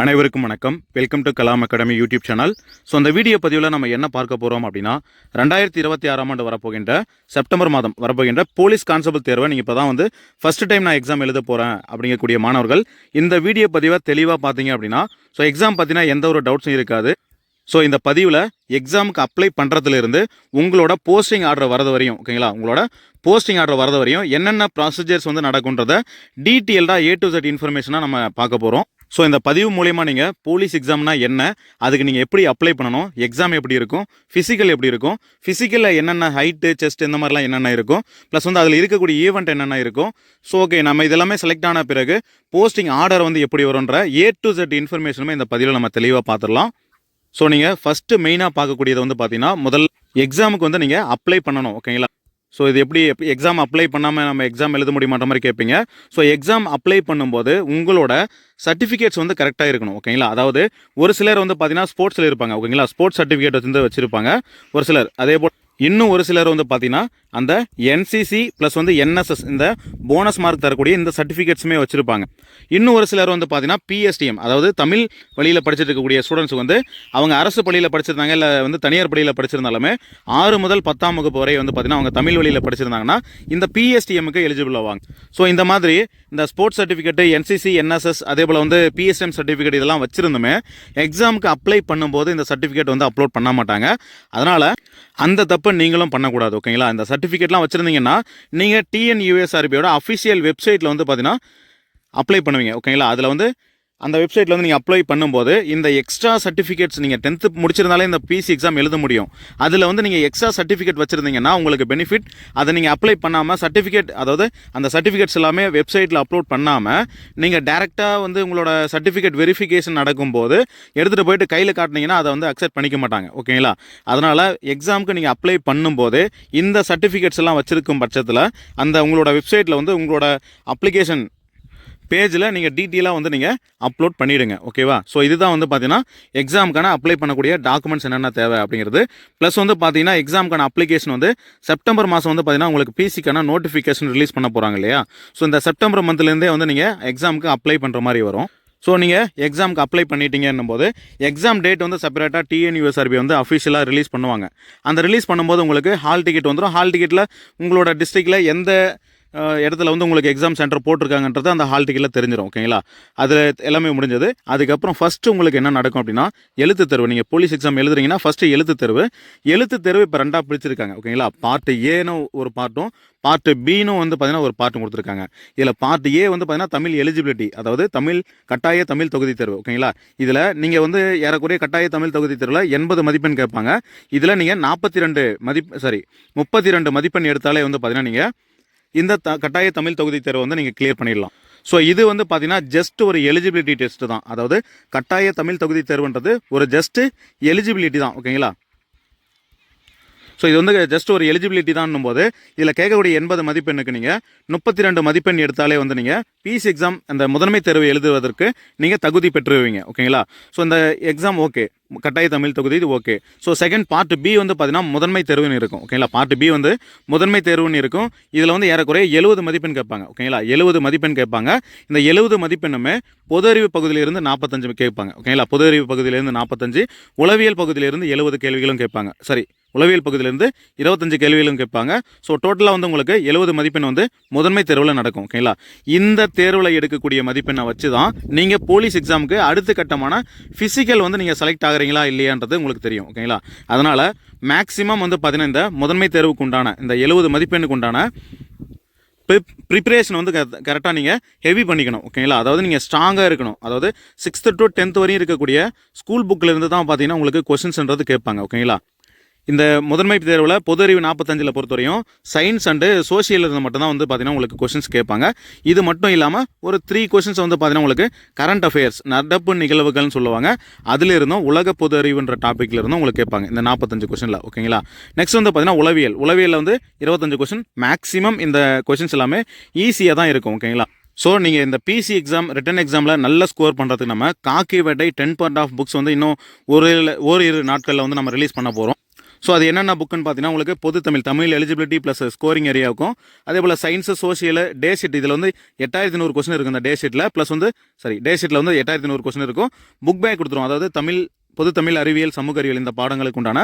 அனைவருக்கும் வணக்கம். Welcome to Kalam academy YouTube channel. So அந்த வீடியோ பதிவில் நம்ம என்ன பார்க்க போகிறோம் அப்படின்னா 2026ஆம் ஆண்டு வரப்போகின்ற செப்டம்பர் மாதம் வரப்போகின்ற போலீஸ் கான்ஸ்டபிள் தேர்வை நீங்கள் இப்போ தான் ஃபஸ்ட் டைம் நான் எக்ஸாம் எழுத போகிறேன் அப்படிங்கக்கூடிய மாணவர்கள் இந்த வீடியோ பதிவை தெளிவாக பார்த்தீங்க அப்படின்னா ஸோ எக்ஸாம் பார்த்தீங்கன்னா எந்த ஒரு டவுட்ஸும் இருக்காது. ஸோ இந்த பதிவில் எக்ஸாமுக்கு அப்ளை பண்ணுறதுலேருந்து உங்களோட போஸ்டிங் ஆர்டர் வரது வரையும் ஓகேங்களா, உங்களோட போஸ்டிங் ஆர்டர் வரது வரையும் என்னென்ன ப்ராசீஜர்ஸ் நடக்குன்றதை டீட்டெயில்டாக A to Z இன்ஃபர்மேஷனாக நம்ம பார்க்க போகிறோம். ஸோ இந்த பதிவு மூலயமா நீங்கள் போலீஸ் எக்ஸாம்னா என்ன, அதுக்கு நீங்கள் எப்படி அப்ளை பண்ணணும், எக்ஸாம் எப்படி இருக்கும், ஃபிசிக்கல் எப்படி இருக்கும், ஃபிசிக்கலில் என்னென்ன ஹைட்டு செஸ்ட் இந்த மாதிரிலாம் என்னென்ன இருக்கும், ப்ளஸ் அதில் இருக்கக்கூடிய ஈவெண்ட் என்னென்ன இருக்கும். ஸோ ஓகே, நம்ம இதெல்லாமே செலக்ட் ஆன பிறகு போஸ்டிங் ஆர்டர் எப்படி வரும்ன்ற A to Z இன்ஃபர்மேஷனுமே இந்த பதிவில் நம்ம தெளிவாக பார்த்துடலாம். ஸோ நீங்கள் ஃபஸ்ட்டு மெயினாக பார்க்கக்கூடியது பார்த்தீங்கன்னா முதல் எக்ஸாமுக்கு நீங்கள் அப்ளை பண்ணணும் ஓகேங்களா. ஸோ இது எப்படி எக்ஸாம் அப்ளை பண்ணாமல் நம்ம எக்ஸாம் எழுத முடியுமான்ற மாதிரி கேட்பீங்க. ஸோ எக்ஸாம் அப்ளை பண்ணும்போது உங்களோட சர்டிஃபிகேட்ஸ் கரெக்டாக இருக்கணும் ஓகேங்களா. அதாவது ஒரு சிலர் பார்த்தீங்கன்னா ஸ்போர்ட்ஸில் இருப்பாங்க ஓகேங்களா, ஸ்போர்ட்ஸ் சர்டிஃபிகேட் வச்சுருப்பாங்க ஒரு சிலர். அதே போல் இன்னும் ஒரு சிலர் பார்த்தீங்கன்னா அந்த NCC ப்ளஸ் NSS இந்த போனஸ் மார்க் தரக்கூடிய இந்த சர்டிஃபிகேட்ஸுமே வச்சுருப்பாங்க. இன்னும் ஒரு சிலர் பார்த்தீங்கன்னா PSTM, அதாவது தமிழ் வழியில் படிச்சுட்டு இருக்கக்கூடிய ஸ்டூடெண்ட்ஸ் அவங்க அரசு பள்ளியில் படிச்சிருந்தாங்க இல்லை தனியார் பள்ளியில் படிச்சிருந்தாலுமே 6 முதல் 10ஆம் வகுப்பு வரை பார்த்தீங்கன்னா அவங்க தமிழ் வழியில் படிச்சிருந்தாங்கன்னா இந்த PSTMக்கு எலிஜிபிள் ஆவாங்க. ஸோ இந்த மாதிரி இந்த ஸ்போர்ட்ஸ் சர்டிஃபிகேட்டு NCC NSS அதே போல் PSTM சர்டிஃபிகேட் இதெல்லாம் வச்சுருந்துமே எக்ஸாமுக்கு அப்ளை பண்ணும்போது இந்த சர்டிஃபிகேட் அப்லோட் பண்ண மாட்டாங்க. அதனால் அந்த தப்பு நீங்களும் பண்ணக்கூடாது ஓகேங்களா. இந்த சர்டிஃபிகேட்லாம் வச்சுருந்தீங்கன்னா நீங்கள் TNUSRBயோட அஃபிஷியல் வெப்சைட்டில் பார்த்தீங்கன்னா அப்ளை பண்ணுவீங்க ஓகேங்களா. அதில் அந்த வெப்சைட்டில் நீங்கள் அப்ளை பண்ணும்போது இந்த எக்ஸ்ட்ரா சர்டிஃபிகேட்ஸ் நீங்கள் 10th முடிச்சிருந்தாலே இந்த PC எக்ஸாம் எழுத முடியும். அதில் நீங்கள் எக்ஸ்ட்ரா சர்டிஃபிகேட் வச்சுருந்தீங்கன்னா உங்களுக்கு பெனிஃபிட். அதை நீங்கள் அப்ளை பண்ணாமல் சர்டிஃபிகேட், அதாவது அந்த சர்டிஃபிகேட்ஸ் எல்லாமே வெப்சைட்டில் அப்லோட் பண்ணாமல் நீங்கள் டேரெக்டாக உங்களோட சர்டிஃபிகேட் வெரிஃபிகேஷன் நடக்கும்போது எடுத்துகிட்டு போயிட்டு கையில் காட்டினீங்கன்னா அதை அக்செப்ட் பண்ணிக்க மாட்டாங்க ஓகேங்களா. அதனால் எக்ஸாமுக்கு நீங்கள் அப்ளை பண்ணும்போது இந்த சர்டிஃபிகேட்ஸ் எல்லாம் வச்சுருக்கும் பட்சத்தில் அந்த உங்களோட வெப்சைட்டில் உங்களோட அப்ளிகேஷன் பேஜில் நீங்கள் டீட்டெயிலாக நீங்கள் அப்லோட் பண்ணிவிடுங்க ஓகேவா. ஸோ இதுதான் பார்த்தீங்கன்னா எக்ஸாமுக்கான அப்ளை பண்ணக்கூடிய டாக்குமெண்ட்ஸ் என்னென்ன தேவை அப்படிங்கிறது. ப்ளஸ் பார்த்தீங்கன்னா எக்ஸாமுக்கான அப்ளிகேஷன் செப்டம்பர் மாதம் பார்த்தீங்கன்னா உங்களுக்கு PCக்கான நோட்டிஃபிகேஷன் ரிலீஸ் பண்ண போகிறாங்க இல்லையா. ஸோ இந்த செப்டம்பர் மந்த்லேருந்தே நீங்கள் எக்ஸாமுக்கு அப்ளை பண்ணுற மாதிரி வரும். ஸோ நீங்கள் எக்ஸாமுக்கு அப்ளை பண்ணிட்டீங்கன்னும் போது எக்ஸாம் டேட் செப்பரேட்டாக TNUSRB அஃபிஷியலாக ரிலீஸ் பண்ணுவாங்க. அந்த ரிலீஸ் பண்ணும்போது உங்களுக்கு ஹால் டிக்கெட் வந்துடும். ஹால் டிக்கெட்டில் உங்களோட டிஸ்ட்ரிக்டில் எந்த இடத்துல உங்களுக்கு எக்ஸாம் சென்டர் போட்டிருக்காங்கன்றது அந்த ஹால் டிக்கெட்டில் தெரிஞ்சிடும் ஓகேங்களா. அதில் எல்லாமே முடிஞ்சது. அதுக்கப்புறம் ஃபஸ்ட்டு உங்களுக்கு என்ன நடக்கும் அப்படின்னா எழுத்து தேர்வு. நீங்கள் போலீஸ் எக்ஸாம் எழுதுறீங்கன்னா ஃபஸ்ட்டு எழுத்து தேர்வு இப்போ 2ஆக பிரிச்சிருக்காங்க ஓகேங்களா. பார்ட் ஏன்னு ஒரு பார்ட்டும் பார்ட் பின்னு பார்த்தீங்கன்னா ஒரு பார்ட்டும் கொடுத்துருக்காங்க. இதில் பார்ட் ஏ பார்த்தீங்கன்னா தமிழ் எலிஜிபிலிட்டி, அதாவது கட்டாய தமிழ் தொகுதி தேர்வு ஓகேங்களா. இதில் நீங்கள் ஏறக்குறைய கட்டாய தமிழ் தொகுதி தேர்வில் 80 மதிப்பெண் கேட்பாங்க. இதில் நீங்கள் 32 மதிப்பெண் எடுத்தாலே பார்த்தீங்கன்னா நீங்கள் இந்த கட்டாய தமிழ் தொகுதி தேர்வை நீங்கள் கிளியர் பண்ணிடலாம். ஸோ இது பார்த்தீங்கன்னா ஜஸ்ட் ஒரு எலிஜிபிலிட்டி டெஸ்ட் தான். அதாவது கட்டாய தமிழ் தொகுதி தேர்வுன்றது ஒரு ஜஸ்ட் எலிஜிபிலிட்டி தான் ஓகேங்களா. ஸோ இது ஜஸ்ட் ஒரு எலிஜிபிலிட்டி தான் போது இதில் கேட்கக்கூடிய 80 மதிப்பெண்ணுக்கு நீங்கள் 32 மதிப்பெண் எடுத்தாலே நீங்கள் PC எக்ஸாம் அந்த முதன்மை தேர்வு எழுதுவதற்கு நீங்கள் தகுதி பெற்றுவீங்க ஓகேங்களா. ஸோ இந்த எக்ஸாம் ஓகே, கட்டாய தமிழ் தொகுதி இது okay. So second part B பார்த்தீங்கன்னா முதன்மை தேர்வுன்னு இருக்கும் ஓகேங்களா. பார்ட் B முதன்மை தேர்வுன்னு இருக்கும். இதில் ஏறக்குறைய 70 மதிப்பெண் கேட்பாங்க ஓகேங்களா. 70 மதிப்பெண் கேட்பாங்க. இந்த 70 மதிப்பெண்ணுமே பொது அறிவு பகுதியிலிருந்து 45 கேட்பாங்க ஓகேங்களா. பொது அறிவு பகுதியிலிருந்து 45, உளவியல் பகுதியிலிருந்து 70 கேள்விகளும் கேட்பாங்க. சரி, உளவியல் பகுதியிலிருந்து 25 கேள்விகளும் கேட்பாங்க. ஸோ டோட்டலாக உங்களுக்கு 70 மதிப்பெண் முதன்மை தேர்வில் நடக்கும் ஓகேங்களா. இந்த தேர்வில் எடுக்கக்கூடிய மதிப்பெண்ணை வச்சு தான் நீங்கள் போலீஸ் எக்ஸாமுக்கு அடுத்த கட்டமான ஃபிசிக்கல் நீங்கள் செலக்ட் ஆகிறீங்களா இல்லையான்றது உங்களுக்கு தெரியும் ஓகேங்களா. அதனால் மேக்ஸிமம் பார்த்தீங்கன்னா இந்த முதன்மை தேர்வுக்கு உண்டான இந்த 70 மதிப்பெண்ணுக்கு உண்டான ப்ரிப்பரேஷன் கரெக்டாக நீங்கள் ஹெவி பண்ணிக்கணும் ஓகேங்களா. அதாவது நீங்கள் ஸ்ட்ராங்காக இருக்கணும். அதாவது 6th to 10th வரையும் இருக்கக்கூடிய ஸ்கூல் புக்கில் இருந்து தான் பார்த்தீங்கன்னா உங்களுக்கு கொஸ்டின்ஸ்ன்றது கேட்பாங்க ஓகேங்களா. இந்த முதன்மை தேர்வில் பொது அறிவு 45 பொறுத்தவரையும் சயின்ஸ் அண்டு சோஷியல் இருந்து மட்டும்தான் பார்த்தீங்கன்னா உங்களுக்கு கொஸ்டின்ஸ் கேட்பாங்க. இது மட்டும் இல்லாமல் ஒரு 3 கொஸ்டின்ஸ் பார்த்தீங்கன்னா உங்களுக்கு கரண்ட் அஃபேர்ஸ், நடப்பு நிகழ்வுகள்னு சொல்லுவாங்க, அதில் இருந்தும் உலக பொது அறிவுன்ற டாப்பிக்கில் இருந்தும் உங்களுக்கு கேட்பாங்க இந்த 45 கொஸ்டினில் ஓகேங்களா. நெக்ஸ்ட் பார்த்தீங்கன்னா உளவியலில் 25 கொஸ்டின் மேக்ஸிமம். இந்த கொஸ்டின்ஸ் எல்லாமே ஈஸியாக தான் இருக்கும் ஓகேங்களா. ஸோ நீங்கள் இந்த PC எக்ஸாம் ரிட்டன் எக்ஸாமில் நல்ல ஸ்கோர் பண்ணுறதுக்கு நம்ம காக்கி வேட்டை 10 பார்ட் ஆஃப் புக்ஸ் இன்னும் ஓரிரு நாட்களில் நம்ம ரிலீஸ் பண்ண போகிறோம். ஸோ அது என்னென்ன புக்குன்னு பார்த்தீங்கன்னா உங்களுக்கு பொது தமிழ் எலிஜிபிலிட்டி ப்ளஸ் ஸ்கோரிங் ஏரியாவுக்கும் அதே போல் சயின்ஸு சோஷியல் டே ஷீட் இதில் வந்து 8100 கொஸ்டின் இருக்குது இந்த டே ஷீட்டில் ப்ளஸ் வந்து டே ஷீட்டில் வந்து 8100 கொஸ்டின் இருக்கும். புக் பேக் கொடுத்துருவோம். அதாவது பொது தமிழ் அறிவியல் சமூக அறிவியல் இந்த பாடங்களுக்கு உண்டான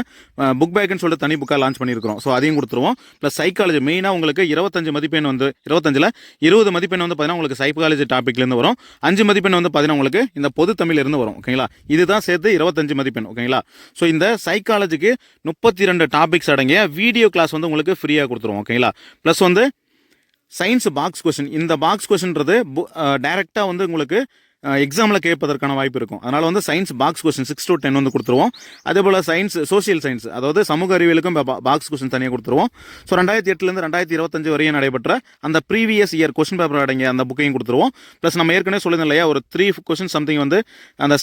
புக் பேக்குன்னு சொல்லிட்டு தனி புக்காக லான்ச் பண்ணியிருக்கிறோம். ஸோ அதையும் கொடுத்துருவோம். ப்ளஸ் சைக்காலஜி மெயினாக உங்களுக்கு 25 மதிப்பெண் வந்து 25ல் 20 மதிப்பெண் வந்து பார்த்தீங்கன்னா உங்களுக்கு சைக்காலஜி டாப்பிக்லேருந்து வரும். 5 மதிப்பெண் வந்து பார்த்தீங்கன்னா உங்களுக்கு இந்த பொது தமிழ்லேருந்து வரும். ஓகேங்களா, இதுதான் சேர்த்து 25 மதிப்பெண். ஓகேங்களா, ஸோ இந்த சைக்காலஜிக்கு 32 டாபிக்ஸ் அடங்கிய வீடியோ கிளாஸ் வந்து உங்களுக்கு ஃப்ரீயாக கொடுத்துருவோம். ஓகேங்களா, ப்ளஸ் வந்து சயின்ஸ் பாக்ஸ் கொஸ்டின், இந்த பாக்ஸ் கொஸ்டின்றது டைரெக்டாக வந்து உங்களுக்கு எக்ஸாமில் கேட்பதற்கான வாய்ப்பு இருக்கும். அதனால் வந்து சயின்ஸ் பாக்ஸ் கொஸ்டின் 6 to 10 வந்து கொடுத்துருவோம். அதே போல் சோஷியல் சயின்ஸ் அதாவது சமூக அறிவியலுக்கும் பாக்ஸ் கொஸ்டின் தனியாக கொடுத்துருவோம். ஸோ 2008லேருந்து 2025 வரையும் நடைபெற்ற அந்த ப்ரீவியஸ் இயர் கொஸ்டின் பேப்பர் அடங்கிய அந்த புக்கையும் கொடுத்துருவோம். ப்ளஸ் நம்ம ஏற்கனவே சொல்லியிருந்தோம் இல்லையா, ஒரு 3 கொஸ்டின் சம்திங் வந்து அந்த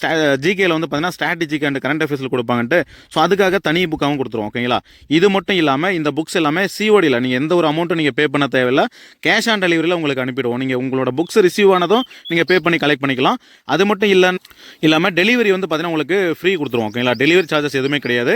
ஜிகேல வந்து பார்த்தீங்கன்னா ஸ்ட்ராட்டஜிக் அண்ட் கரண்ட் அஃபேர்ஸில் கொடுப்பாங்கன்ட்டு. ஸோ அதுக்காக தனி புக்காகவும் கொடுத்துருவோம். ஓகேங்களா, இது மட்டும் இல்லாமல் இந்த புக்ஸ் எல்லாமே சிஓடியில் நீங்கள் எந்த ஒரு அமௌண்ட்டும் நீங்கள் பே பண்ண தேவையில்லை, கேஷ் ஆன் டெலிவரியில் உங்களுக்கு அனுப்பிடுவோம். நீங்கள் உங்களோட புக்ஸ் ரிசீவ் ஆனதும் நீங்கள் பே பண்ணி கலெக்ட் பண்ணிக்கலாம். அது மட்டும் இல்லாமல் டெலிவரி வந்து பார்த்தீங்கன்னா உங்களுக்கு ஃப்ரீ கொடுத்துருவோம். ஓகேங்களா, டெலிவரி சார்ஜஸ் எதுவுமே கிடையாது.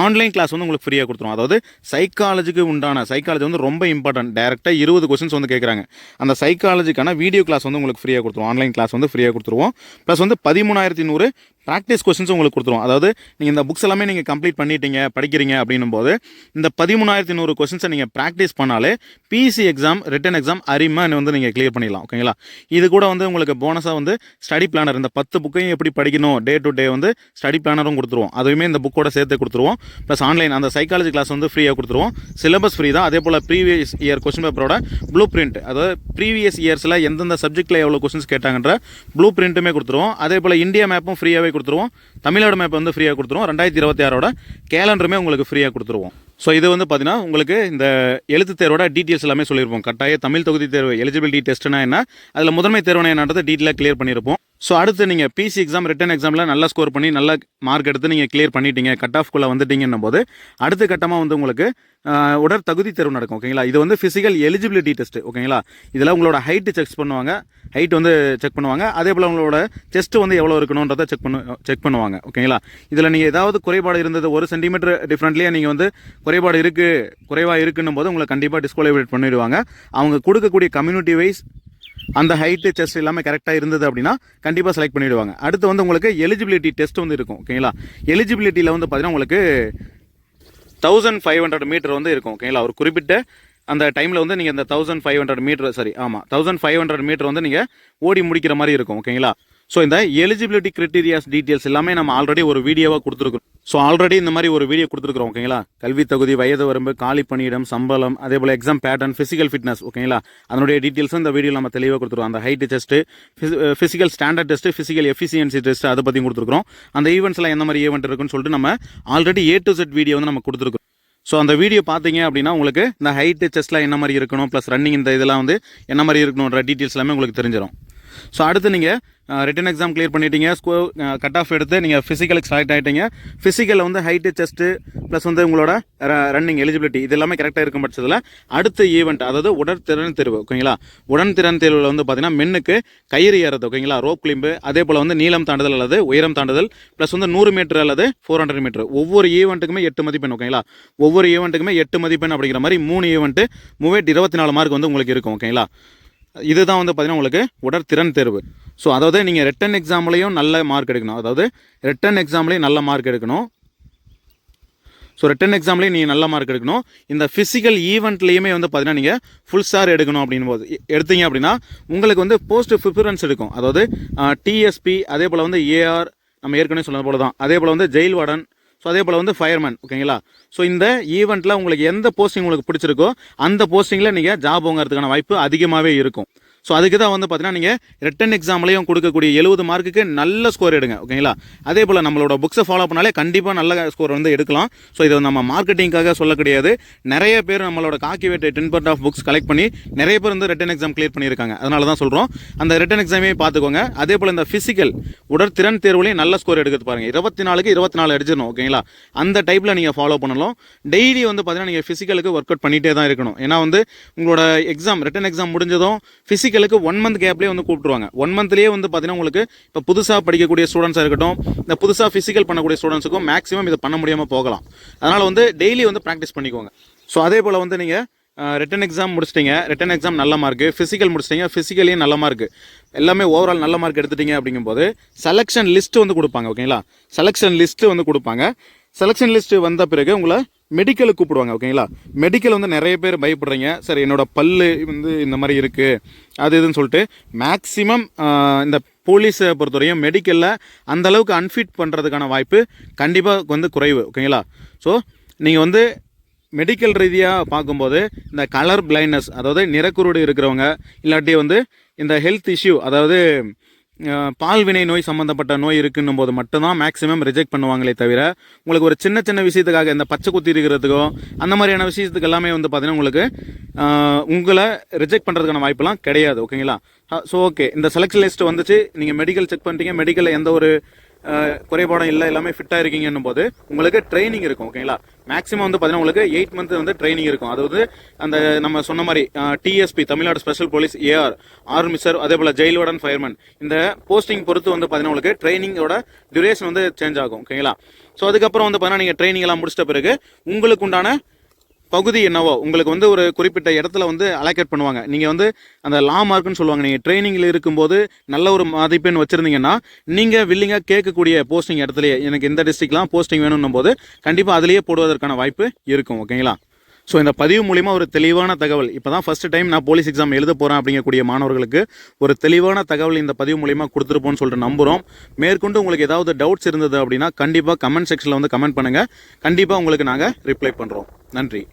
ஆன்லைன் கிளாஸ் வந்து உங்களுக்கு ஃப்ரீயாக கொடுத்துருவோம். அதாவது சைக்காலஜிக்கு உண்டான சைக்காலஜி வந்து ரொம்ப இம்பார்ட்டன்ட். டேரெக்டாக 20 கொஸ்டின்ஸ் வந்து கேட்குறாங்க. அந்த சைக்காலஜிக்கான வீடியோ கிளாஸ் வந்து உங்களுக்கு ஃப்ரீயாக கொடுத்துருவோம். ஆன்லைன் கிளாஸ் வந்து ஃப்ரீயாக கொடுத்துருவோம். ப்ளஸ் வந்து 13,100 ப்ராக்டிஸ் கொஸ்டின்ஸ் உங்களுக்கு கொடுத்துருவோம். அதாவது நீங்கள் இந்த புக்ஸ் எல்லாமே நீங்கள் கம்ப்ளீட் பண்ணிட்டீங்க படிக்கிறீங்க அப்படின்னும் போது இந்த 13,100 கொஸ்டின்ஸை நீங்கள் ப்ராக்டிஸ் பண்ணாலே பிசி எக்ஸாம் ரிட்டன் எக்ஸாம் அரிமான்னு வந்து நீங்கள் கிளியர் பண்ணிடலாம். ஓகேங்களா, இது கூட வந்து உங்களுக்கு போனஸாக வந்து ஸ்டடி பிளானர், இந்த 10 புக்கையும் எப்படி படிக்கணும் டே டு டே வந்து ஸ்டடி பிளானரும் கொடுத்துருவோம். அதுவுமே இந்த புக்கோட சேர்த்து கொடுத்துருவோம். ப்ளஸ் ஆன்லைன் அந்த சைக்காலஜி கிளாஸ் வந்து ஃப்ரீயாக கொடுத்துருவோம். சிலபஸ் ஃப்ரீ தான். அதே போல் ப்ரீவியஸ் இயர் கொஸ்டின் பேப்பரோட ப்ளூ பிரிண்ட், அதாவது ப்ரீவியஸ் இயர்ஸில் எந்தெந்த சப்ஜெக்ட்டில் எவ்வளோ கொஸ்டின்ஸ் கேட்டாங்கன்ற ப்ளூ பிரிண்ட்டுமே கொடுத்துருவோம். அதே போல் இந்தியா மேப்பும் ஃப்ரீயாகவே கொடுத்துருவோம். தமிழ்நாடு மேப் வந்து ஃப்ரீயாக கொடுத்துருவோம். 2026 கேலண்டருமே உங்களுக்கு ஃப்ரீயாக கொடுத்துருவோம். ஸோ இது வந்து பார்த்தீங்கன்னா உங்களுக்கு இந்த எழுத்து தேர்வோட டீட்டெயில்ஸ் எல்லாமே சொல்லியிருப்போம். கட்டாய தமிழ் தொகுதி தேர்வு எலிஜிபிலிட்டி டெஸ்ட்னா என்ன, அதில் முதன்மை தேர்வுனா என்னன்றது டீட்டெயிலாக கிளியர் பண்ணியிருப்போம். ஸோ அடுத்து நீங்கள் பிசி எக்ஸாம் ரிட்டன் எக்ஸாமில் நல்லா ஸ்கோர் பண்ணி நல்ல மார்க் எடுத்து நீங்கள் கிளியர் பண்ணிட்டீங்க, கட் ஆஃப்குள்ளே வந்துட்டீங்கன்னும் போது அடுத்த கட்டமாக வந்து உங்களுக்கு உடற்தகுதி தேர்வு நடக்கும். ஓகேங்களா, இது வந்து ஃபிசிக்கல் எலிஜிபிலிட்டி டெஸ்ட். ஓகேங்களா, இதில் உங்களோட ஹைட்டு செக் பண்ணுவாங்க, ஹைட் வந்து செக் பண்ணுவாங்க. அதே போல் உங்களோட செஸ்ட் வந்து எவ்வளோ இருக்கணுன்றதை செக் பண்ணுவாங்க. ஓகேங்களா, இதில் நீங்கள் ஏதாவது குறைபாடு இருந்தது 1 சென்டிமீட்டர் டிஃப்ரெண்ட்லேயே நீங்கள் வந்து குறைபாடு குறைவாக இருக்குன்னும் போது உங்களை கண்டிப்பாக டிஸ்குவாலிஃபைட் பண்ணிடுவாங்க. அவங்க கொடுக்கக்கூடிய கம்யூனிட்டி வைஸ் அந்த ஹைட்டு செஸ்ட் எல்லாமே கரெக்டாக இருந்தது அப்படின்னா கண்டிப்பாக செலக்ட் பண்ணிவிடுவாங்க. அடுத்து வந்து உங்களுக்கு எலிஜிபிலிட்டி டெஸ்ட் வந்து இருக்கும். ஓகேங்களா, எலிஜிபிலிட்டியில் வந்து பார்த்தீங்கன்னா உங்களுக்கு 1500 மீட்டர் வந்து இருக்கும். ஓகேங்களா, ஒரு குறிப்பிட்ட அந்த டைமில் வந்து நீங்கள் இந்த 1500 மீட்டர் வந்து நீங்கள் ஓடி முடிக்கிற மாதிரி இருக்கும். ஓகேங்களா, ஸோ இந்த எலிஜிபிலிட்டி கிரைட்டீரியாஸ் டீட்டெயில்ஸ் எல்லாமே நம்ம ஆல்ரெடி ஒரு வீடியோவாக கொடுத்துருக்கோம். ஸோ ஆல்ரெடி இந்த மாதிரி ஒரு வீடியோ கொடுத்துருக்குறோம். ஓகேங்களா, கல்வி தகுதி, வயது வரம்பு, காலி பணியிடம், சம்பளம், அதே போல் எக்ஸாம் பேட்டர்ன், ஃபிசிக்கல் ஃபிட்னஸ். ஓகேங்களா, அதனுடைய டீட்டெயில்ஸும் இந்த வீடியோ நம்ம தெளிவாக கொடுத்துருவோம். அந்த height test, physical standard test, physical efficiency test அதை பற்றியும் கொடுத்துருக்கோம். அந்த ஈவெண்ட்ஸ்லாம் எந்த மாதிரி ஈவெண்ட் இருக்குன்னு சொல்லிட்டு நம்ம already A to Z video வந்து நம்ம கொடுத்துருக்கோம். ஸோ அந்த வீடியோ பார்த்தீங்க அப்படின்னா உங்களுக்கு இந்த ஹைட்டு செஸ்ட்லாம் என்ன மாதிரி இருக்கணும், ப்ளஸ் ரன்னிங் இந்த இதெல்லாம் வந்து என்ன மாதிரி இருக்கணுன்ற டீட்டெயில்ஸ் எல்லாமே உங்களுக்கு தெரிஞ்சிடும். ஸோ அடுத்து நீங்கள் ரிட்டன் எக்ஸாம் கிளியர் பண்ணிட்டீங்க, ஸ்கோர் கட் ஆஃப் எடுத்து நீங்கள் ஃபிசிக்கலுக்கு செலக்ட் ஆகிட்டீங்க. ஃபிசிக்கலில் வந்து ஹைட்டு செஸ்ட்டு ப்ளஸ் வந்து உங்களோட ரன்னிங் எலிஜிபிலிட்டி இது எல்லாமே கரெக்டாக இருக்கும் பட்சத்தில் அடுத்த ஈவெண்ட், அதாவது உடற்திறன் தேர்வு. ஓகேங்களா, உடன்திறன் தேர்வில் வந்து பார்த்தீங்கன்னா மென்னுக்கு கயிறு ஏறது. ஓகேங்களா, ரோப் கிளிம்பு, அதே போல் வந்து நீளம் தாண்டுதல் அல்லது உயரம் தாண்டுதல், ப்ளஸ் வந்து 100 மீட்டர் அல்லது 400 மீட்டர். ஒவ்வொரு ஈவெண்ட்டுக்குமே 8 மதிப்பெண். ஓகேங்களா, ஒவ்வொரு ஈவெண்ட்டுக்குமே 8 மதிப்பெண் அப்படிங்கிற மாதிரி 3 ஈவெண்ட்டு 24 மார்க் வந்து உங்களுக்கு இருக்கும். ஓகேங்களா, இதுதான் வந்து பார்த்தீங்கன்னா உங்களுக்கு உடற்திறன் தேர்வு. ஸோ அதாவது நீங்கள் ரிட்டன் எக்ஸாம்லேயும் நல்ல மார்க் எடுக்கணும். ஸோ ரிட்டன் எக்ஸாம்லேயும் நீங்கள் நல்ல மார்க் எடுக்கணும். இந்த ஃபிசிக்கல் ஈவெண்ட்லேயுமே வந்து பார்த்தீங்கன்னா நீங்கள் ஃபுல் ஸ்டார் எடுக்கணும் அப்படின் போது எடுத்தீங்க அப்படின்னா உங்களுக்கு வந்து போஸ்ட் ப்ரிஃபரன்ஸ் எடுக்கும். அதாவது டிஎஸ்பி, அதே போல் வந்து ஏஆர், நம்ம ஏற்கனவே சொன்னது போல தான், அதே போல் வந்து ஜெயில் வார்டன், ஸோ அதே போல் வந்து ஃபயர்மேன். ஓகேங்களா, ஸோ இந்த ஈவெண்ட்டில் உங்களுக்கு எந்த போஸ்டிங் உங்களுக்கு பிடிச்சிருக்கோ அந்த போஸ்டிங்கில் நீங்கள் ஜாப் வாங்குறதுக்கான வாய்ப்பு அதிகமாகவே இருக்கும். ஸோ அதுக்கு தான் வந்து பார்த்தீங்கன்னா நீங்கள் ரிட்டன் எக்ஸாம்லையும் கொடுக்கக்கூடிய 70 மார்க்குக்கு நல்ல ஸ்கோர் எடுங்க. ஓகேங்களா, அதே போல் நம்மளோட புக்ஸை ஃபாலோ பண்ணாலே கண்டிப்பாக நல்ல ஸ்கோர் வந்து எடுக்கலாம். ஸோ இது நம்ம மார்க்கெட்டிங்காக சொல்ல கிடையாது. நிறைய பேர் நம்மளோட காக்கிவேட் 10% ஆஃப் புக்ஸ் கலெக்ட் பண்ணி நிறைய பேர் வந்து ரிட்டன் எக்ஸாம் கிளியர் பண்ணியிருக்காங்க. அதனால தான் சொல்கிறோம், அந்த ரிட்டன் எக்ஸாமே பார்த்துக்கோங்க. அதே போல் இந்த ஃபிசிக்கல் உடற்திறன் தேர்வுலையும் நல்ல ஸ்கோர் எடுக்கிறது பாருங்கள். 24க்கு 24 அடிச்சிடணும். ஓகேங்களா, அந்த டைப்பில் நீங்கள் ஃபாலோ பண்ணலாம். டெய்லி வந்து பார்த்தீங்கன்னா நீங்கள் ஃபிசிக்கலுக்கு ஒர்க் அவுட் பண்ணிகிட்டே தான் இருக்கணும். ஏன்னா வந்து உங்களோட எக்ஸாம் ரிட்டன் எக்ஸாம் முடிஞ்சதும் ஃபிசிக்கல் ஃபிசிக்கலுக்கு 1 மந்த் கேப்லேயே வந்து கூப்பிட்டுருவாங்க. 1 மந்த்லேயே வந்து பார்த்தீங்கன்னா உங்களுக்கு இப்போ புதுசாக படிக்கக்கூடிய ஸ்டூடெண்ட்ஸாக இருக்கட்டும், இந்த புதுசாக ஃபிசிக்கல் பண்ணக்கூடிய ஸ்டூடெண்ட்ஸுக்கும் மேக்ஸிமம் இதை பண்ண முடியாமல் போகலாம். அதனால் வந்து டெய்லி வந்து ப்ராக்டிஸ் பண்ணிக்கோங்க. ஸோ அதே போல் வந்து நீங்கள் ரிட்டன் எக்ஸாம் முடிச்சிட்டிங்க, ரிட்டன் எக்ஸாம் நல்ல மார்க்கு, ஃபிசிக்கல் முடிச்சிட்டிங்க, ஃபிசிக்கலையும் நல்ல மார்க்கு, எல்லாமே ஓவரால் நல்ல மார்க் எடுத்துட்டிங்க அப்படிங்கும்போது செலெக்ஷன் லிஸ்ட்டு வந்து கொடுப்பாங்க. ஓகேங்களா, செலெக்ஷன் லிஸ்ட்டு வந்து கொடுப்பாங்க. செலெக்ஷன் லிஸ்ட்டு வந்த பிறகு உங்களை மெடிக்கலுக்கு கூப்பிடுவாங்க. ஓகேங்களா, மெடிக்கல் வந்து நிறைய பேர் பயப்படுறீங்க, சார் என்னோட பல்லு வந்து இந்த மாதிரி இருக்குது அது இதுன்னு சொல்லிட்டு. மேக்ஸிமம் இந்த போலீஸை பொறுத்தவரையும் மெடிக்கலில் அந்தளவுக்கு அன்ஃபிட் பண்ணுறதுக்கான வாய்ப்பு கண்டிப்பாக வந்து குறைவு. ஓகேங்களா, ஸோ நீங்கள் வந்து மெடிக்கல் ரீதியாக பார்க்கும்போது இந்த கலர் பிளைண்ட்னஸ், அதாவது நிறக்குருடு இருக்கிறவங்க, இல்லாட்டி வந்து இந்த ஹெல்த் இஷ்யூ, அதாவது பால்வினை நோய் சம்மந்தப்பட்ட நோய் இருக்குன்னும் போது மட்டும்தான் மேக்ஸிமம் ரிஜெக்ட் பண்ணுவாங்களே தவிர, உங்களுக்கு ஒரு சின்ன சின்ன விஷயத்துக்காக இந்த பச்சை குத்தி இருக்கிறதுக்கோ அந்த மாதிரியான விஷயத்துக்கு எல்லாமே வந்து பார்த்தீங்கன்னா உங்களுக்கு உங்களை ரிஜெக்ட் பண்ணுறதுக்கான வாய்ப்பெல்லாம் கிடையாது. ஓகேங்களா, ஸோ ஓகே, இந்த செலக்ஷன் லிஸ்ட் வந்துச்சு, நீங்கள் மெடிக்கல் செக் பண்ணிட்டீங்க, மெடிக்கலில் எந்த ஒரு குறைபாடம் இல்லை, எல்லாமே ஃபிட்டாக இருக்கீங்கன்னும் போது உங்களுக்கு ட்ரைனிங் இருக்கும். ஓகேங்களா, மேக்ஸிமம் வந்து பார்த்தீங்கன்னா உங்களுக்கு 8 மந்த் வந்து ட்ரைனிங் இருக்கும். அதாவது அந்த நம்ம சொன்ன மாதிரி DSP, Tamil Nadu special police, AR, ஆர்மிசர், அதே போல் ஜெயில் வார்டன், ஃபயர்மேன், இந்த போஸ்டிங் பொறுத்து வந்து பார்த்தீங்கன்னா உங்களுக்கு ட்ரைனிங்கோட டியூரேஷன் வந்து சேஞ்ச் ஆகும். ஓகேங்களா, ஸோ அதுக்கப்புறம் வந்து பார்த்தீங்கன்னா நீங்கள் ட்ரைனிங் எல்லாம் முடிச்சிட்ட பிறகு உங்களுக்கு உண்டான பகுதி என்னவோ உங்களுக்கு வந்து ஒரு குறிப்பிட்ட இடத்துல வந்து அலோகேட் பண்ணுவாங்க. நீங்கள் வந்து அந்த லா மார்க்குன்னு சொல்லுவாங்க. நீங்கள் ட்ரைனிங்கில் இருக்கும்போது நல்ல ஒரு மதிப்பெண் வச்சுருந்தீங்கன்னா நீங்கள் வில்லிங்காக கேட்கக்கூடிய போஸ்டிங் இடத்துலையே எனக்கு இந்த டிஸ்ட்ரிக்ட்லாம் போஸ்டிங் வேணும்னும் போது கண்டிப்பாக அதிலேயே போடுவதற்கான வாய்ப்பு இருக்கும். ஓகேங்களா, ஸோ இந்த பதிவு மூலிமா ஒரு தெளிவான தகவல், இப்போ தான் ஃபஸ்ட்டு டைம் நான் போலீஸ் எக்ஸாம் எழுத போகிறேன் அப்படிங்கக்கூடிய மாணவர்களுக்கு ஒரு தெளிவான தகவல் இந்த பதிவு மூலிமா கொடுத்துருப்போம்னு சொல்லிட்டு நம்புகிறோம். மேற்கொண்டு உங்களுக்கு ஏதாவது டவுட்ஸ் இருந்தது அப்படின்னா கண்டிப்பாக கமெண்ட் செக்ஷனில் வந்து கமெண்ட் பண்ணுங்கள். கண்டிப்பாக உங்களுக்கு நாங்கள் ரிப்ளை பண்ணுறோம். நன்றி.